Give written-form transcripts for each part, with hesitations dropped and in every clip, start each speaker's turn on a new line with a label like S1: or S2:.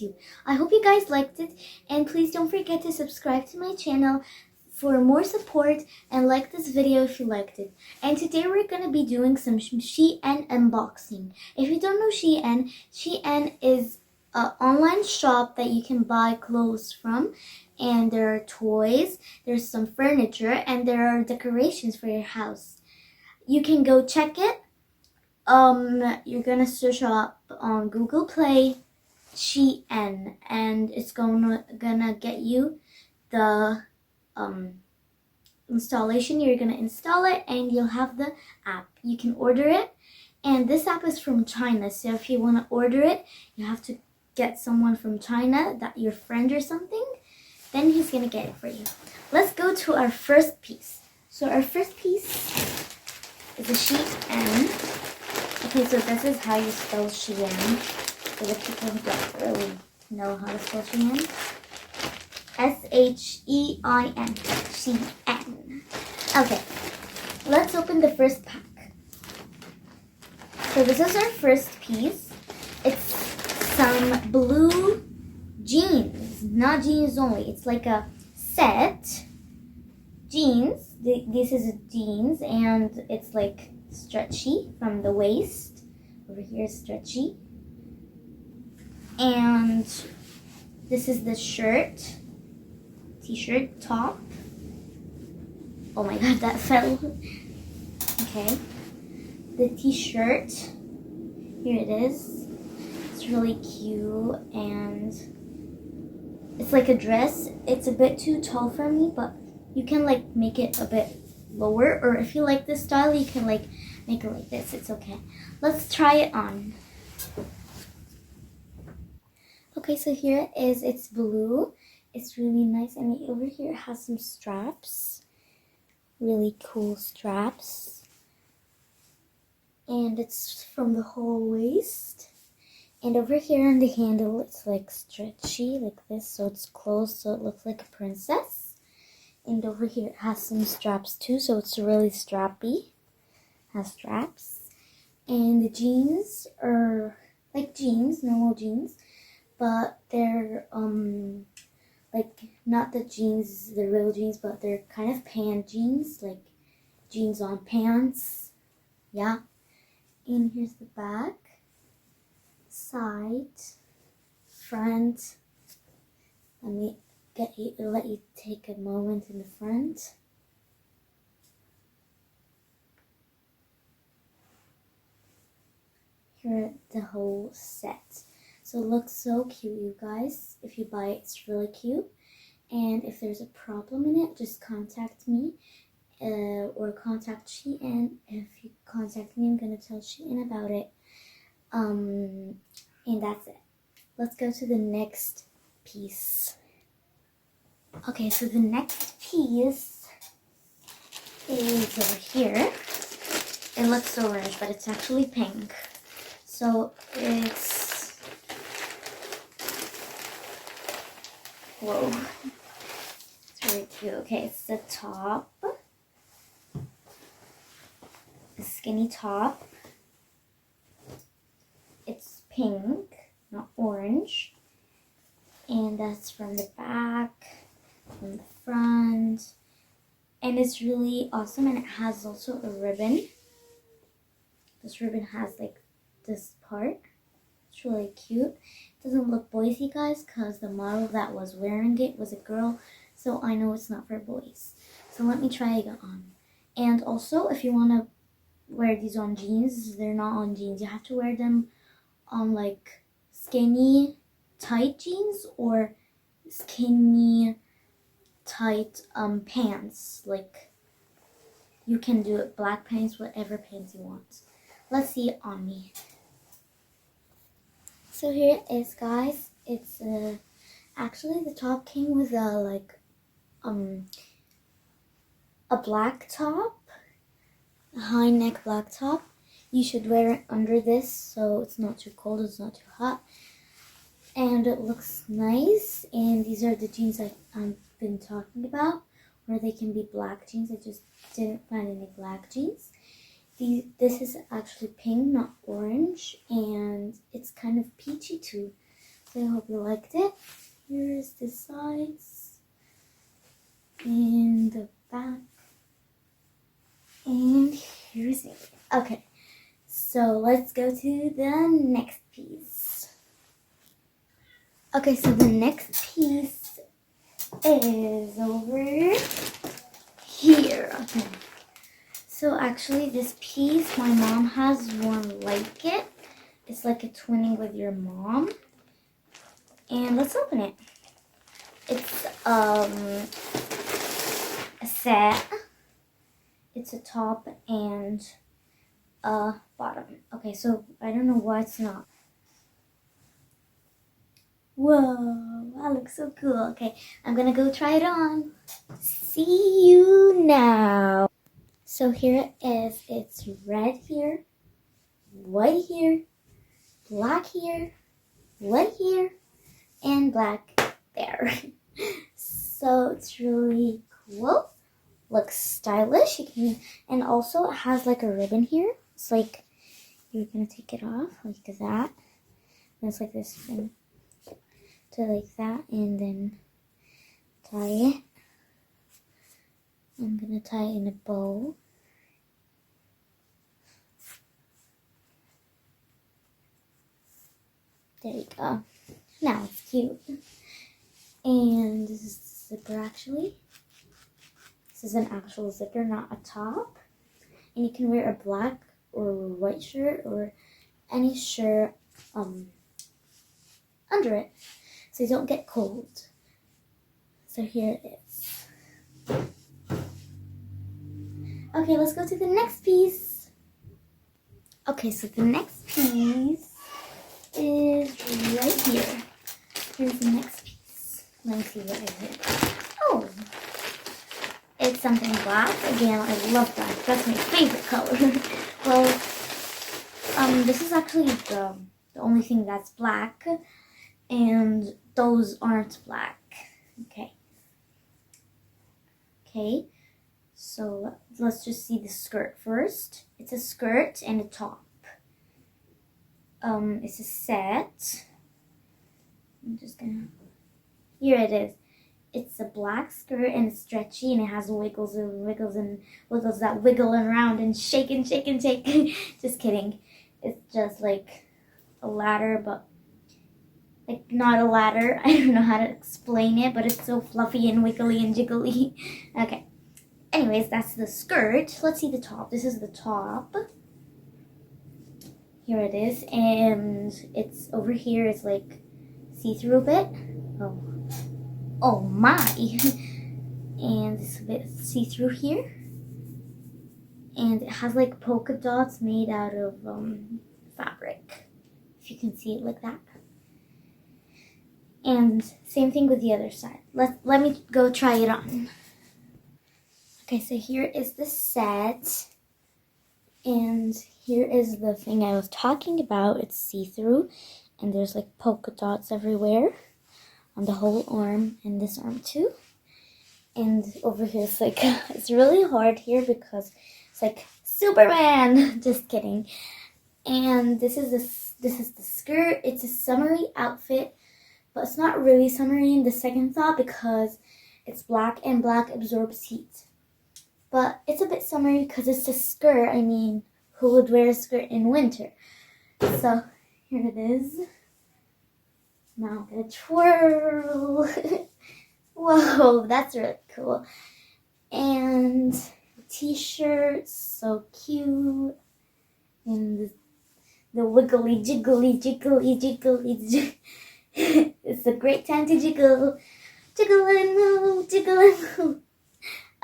S1: you. I hope you guys liked it, and please don't forget to subscribe to my channel for more support, and like this video if you liked it. And today we're gonna be doing some Shein unboxing. If you don't know Shein, Shein is an online shop that you can buy clothes from, and there are toys, there's some furniture, and there are decorations for your house. You can go check it. You're gonna search up on Google Play Shein, and it's gonna get you the installation. You're gonna install it and you'll have the app. You can order it, and this app is from China, so if you want to order it, you have to get someone from China, that your friend or something, then he's gonna get it for you. Let's go to our first piece. So our first piece is a Shein. Okay, so this is how you spell Shein for the people who don't really know how to spell Shein. S-H-E-I-N. Shein. Okay, let's open the first pack. So this is our first piece. It's some blue jeans. Not jeans only. It's like a set. Jeans. This is jeans, and it's like stretchy from the waist. Over here is stretchy. And this is the shirt. T-shirt, top. Oh my god, that fell. Okay. The t-shirt. Here it is. It's really cute, and it's like a dress. It's a bit too tall for me, but you can like make it a bit lower, or if you like this style, you can like make it like this. It's okay. Let's try it on. Okay, so here it is. It's blue. It's really nice, and over here it has some straps. Really cool straps. And it's from the whole waist. And over here on the handle, it's like stretchy like this, so it's closed, so it looks like a princess. And over here it has some straps too, so it's really strappy. Has straps. And the jeans are like jeans, normal jeans, but they're like not the jeans, the real jeans, but they're kind of pant jeans, like jeans on pants. Yeah. And here's the back, side, front. Let you take a moment in the front. Here the whole set. So it looks so cute, you guys. If you buy it, it's really cute. And if there's a problem in it, just contact me or contact Shein. If you contact me, I'm going to tell Shein about it. And that's it. Let's go to the next piece. Okay, so the next piece is over here. It looks orange, but it's actually pink. So it's... Whoa. It's really cute. Okay, it's the top. A skinny top. It's pink, not orange. And that's from the back, from the front. And it's really awesome, and it has also a ribbon. This ribbon has like this part. It's really cute. It doesn't look boysy, guys, because the model that was wearing it was a girl, so I know it's not for boys. So let me try it on. And also, if you want to wear these on jeans, they're not on jeans. You have to wear them on like skinny, tight jeans, or skinny, tight pants. Like, you can do it black pants, whatever pants you want. Let's see it on me. So here it is, guys. It's actually the top came with a black top, a high neck black top. You should wear it under this so it's not too cold, it's not too hot, and it looks nice. And these are the jeans I've been talking about, where they can be black jeans. I just didn't find any black jeans. This is actually pink, not orange, and it's kind of peachy too. So I hope you liked it. Here's the sides and the back. And here's it. Okay, so let's go to the next piece. Okay, so the next piece is over here. Okay. So actually this piece, my mom has one like it. It's like a twinning with your mom. And let's open it. It's a set. It's a top and a bottom. Okay, so I don't know why it's not. Whoa, that looks so cool. Okay, I'm gonna go try it on. See you now. So here it is. It's red here, white here, black here, white here, and black there. So it's really cool. Looks stylish. You can, and also it has like a ribbon here. It's like you're gonna take it off like that. And it's like this thing to like that, and then tie it. I'm gonna tie it in a bow. There you go. Now it's cute. And this is the zipper actually. This is an actual zipper, not a top. And you can wear a black or white shirt or any shirt under it, so you don't get cold. So here it is. Okay, let's go to the next piece. Okay, so the next piece is right here. Here's the next piece. Let me see what is it. Oh, it's something black. Again, I love black. That's my favorite color. Well, this is actually the only thing that's black, and those aren't black. Okay. Okay. So let's just see the skirt first. It's a skirt and a top. It's a set. I'm just gonna. Here it is. It's a black skirt and it's stretchy and it has wiggles and wiggles and wiggles that wiggle around and shake and shake and shake. Just kidding. It's just like a ladder, but like not a ladder. I don't know how to explain it, but it's so fluffy and wiggly and jiggly. Okay. Anyways, that's the skirt. Let's see the top. This is the top. Here it is. And it's over here. It's like see-through a bit. Oh my. And it's a bit see-through here. And it has like polka dots made out of fabric. If you can see it like that. And same thing with the other side. Let me go try it on. Okay, so here is the set. And here is the thing I was talking about. It's see-through. And there's like polka dots everywhere. On the whole arm and this arm too. And over here it's like, it's really hard here because it's like Superman. Just kidding. And this is the skirt. It's a summery outfit, but it's not really summery in the second thought because it's black and black absorbs heat. But it's a bit summery because it's a skirt. I mean, who would wear a skirt in winter? So here it is. Now I'm gonna twirl. Whoa, that's really cool. And t-shirt, so cute. And the wiggly, jiggly, jiggly, jiggly. It's a great time to jiggle. Jiggle and move, jiggle and move.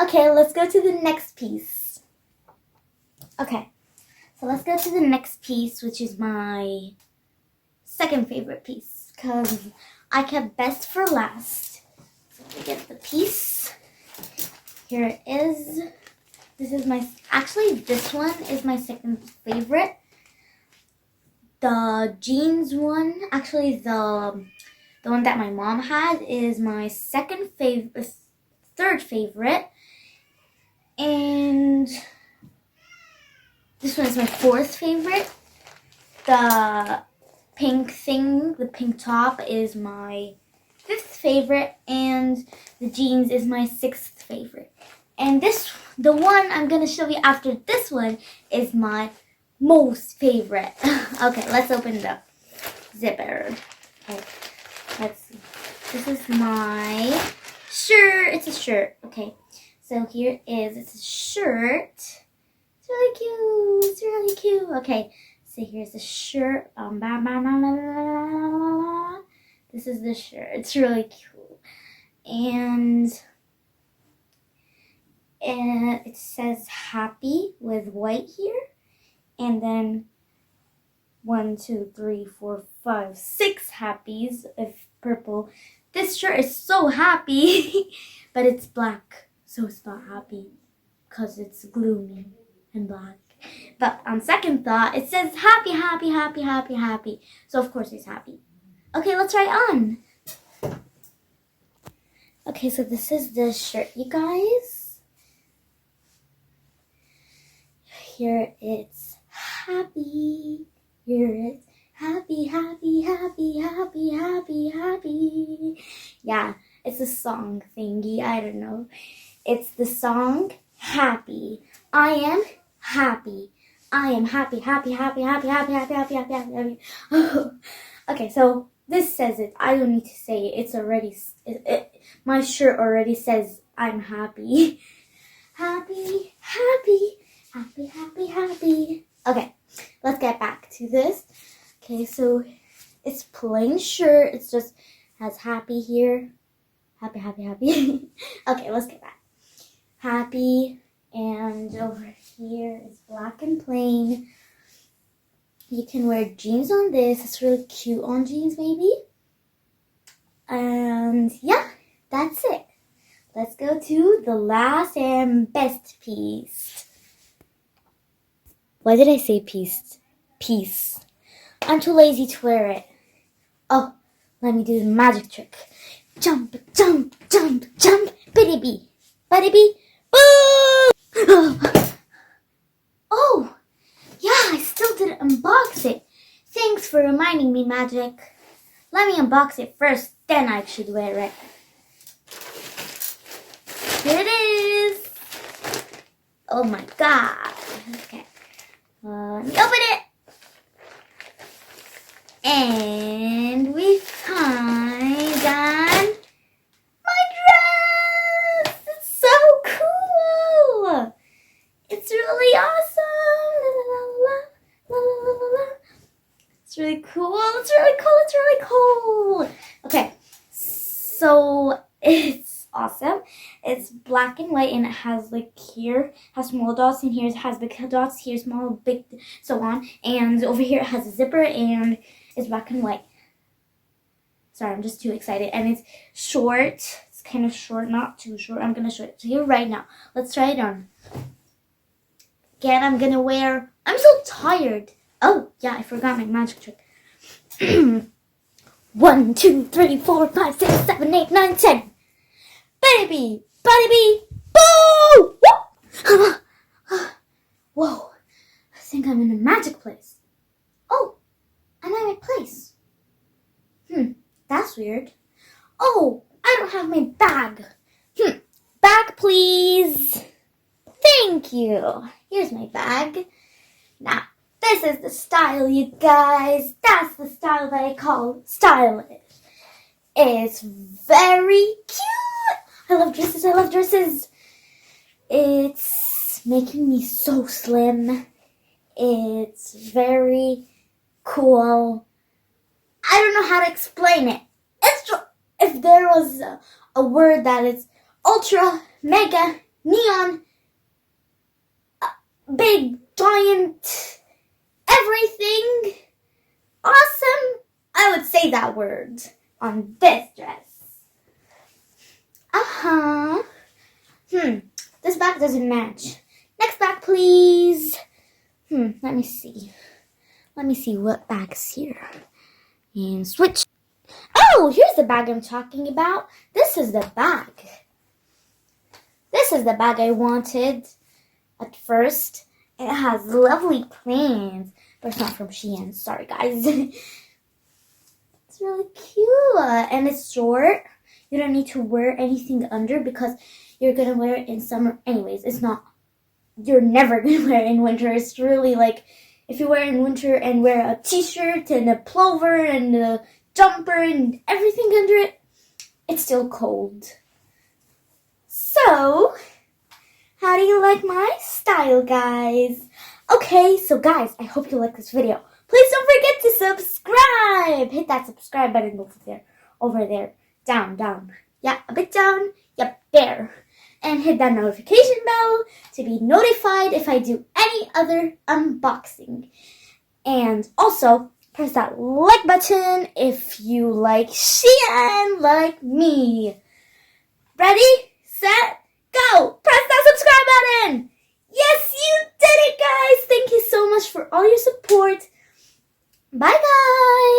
S1: Okay, let's go to the next piece. Okay, so let's go to the next piece, which is my second favorite piece. Because I kept best for last. So let me get the piece. Here it is. This is my, actually this one is my second favorite. The jeans one, actually the one that my mom had is my third favorite. And this one is my fourth favorite. The pink thing, the pink top, is my 5th favorite, and the jeans is my 6th favorite. And the one I'm gonna show you after this one is my most favorite. Okay, let's open the zipper. Okay, let's see. This is my shirt. It's a shirt. Okay, so here it's a shirt. It's really cute. It's really cute. Okay, so here's the shirt. This is the shirt. It's really cute. And it says happy with white here. And then 1, 2, 3, 4, 5, 6 happies of purple. This shirt is so happy, but it's black, so it's not happy because it's gloomy and black. But on second thought, it says happy, happy, happy, happy, happy. So of course it's happy. Okay, let's try it on. Okay, so this is the shirt, you guys. Here it's happy. Here it's happy, happy, happy, happy, happy, happy. Yeah, it's a song thingy. I don't know. It's the song Happy. I am happy. I am happy, happy, happy, happy, happy, happy, happy, happy, happy, happy. Okay, so this says it. I don't need to say it. It's already, my shirt already says I'm happy. Happy, happy, happy, happy, happy. Okay, let's get back to this. Okay, so it's plain shirt. It's just has happy here. Happy, happy, happy. Okay, let's get back. Happy, and over here is black and plain. You can wear jeans on this. It's really cute on jeans, maybe. And yeah, that's it. Let's go to the last and best piece. Why did I say piece? Piece. I'm too lazy to wear it. Oh, let me do the magic trick. Jump, jump, jump, jump. Bitty bee. Bitty bee. Boo! Oh, yeah, I still didn't unbox it. Thanks for reminding me, Magic. Let me unbox it first, then I should wear it. Here it is. Oh my god. Okay. Let me open it. And we find my dress. It's so cool. It's really awesome. La, la, la, la, la, la, la. It's really cool. It's really cool. It's really cool. Okay, so it's awesome. It's black and white, and it has like here has small dots, and here it has big dots. Here small, big, so on. And over here it has a zipper, and it's black and white. Sorry, I'm just too excited. And it's short. It's kind of short, not too short. I'm gonna show it to you right now. Let's try it on. Again, I'm gonna wear. I'm so tired. Oh yeah, I forgot my magic trick. 1, 2, 3, 4, 5, 6, 7, 8, 9, 10. Baby, baby, boo! Whoa! Whoa! I think I'm in a magic place. Oh, I'm in my place. That's weird. Oh, I don't have my bag. Bag, please. Thank you. Here's my bag. Now, this is the style, you guys. That's the style that I call stylish. It's very cute. I love dresses. I love dresses. It's making me so slim. It's very cool. I don't know how to explain it. It's just, if there was a word that is ultra, mega, neon, big, giant, everything, awesome, I would say that word on this dress. This bag doesn't match. Next bag, please. Let me see. Let me see what bag's here. And switch. Oh, here's the bag I'm talking about. This is the bag. This is the bag I wanted at first. It has lovely plans, but it's not from Shein. Sorry, guys. It's really cute. And it's short. You don't need to wear anything under because you're going to wear it in summer anyways. It's not, you're never going to wear it in winter. It's really like, if you wear it in winter and wear a t-shirt and a pullover and a jumper and everything under it, it's still cold. So, how do you like my style, guys? Okay, so guys, I hope you like this video. Please don't forget to subscribe. Hit that subscribe button over there. Down. Yeah, a bit down. Yep, there. And hit that notification bell to be notified if I do any other unboxing. And also, press that like button if you like Shein like me. Ready, set, go! Press that subscribe button! Yes, you did it, guys! Thank you so much for all your support. Bye, guys!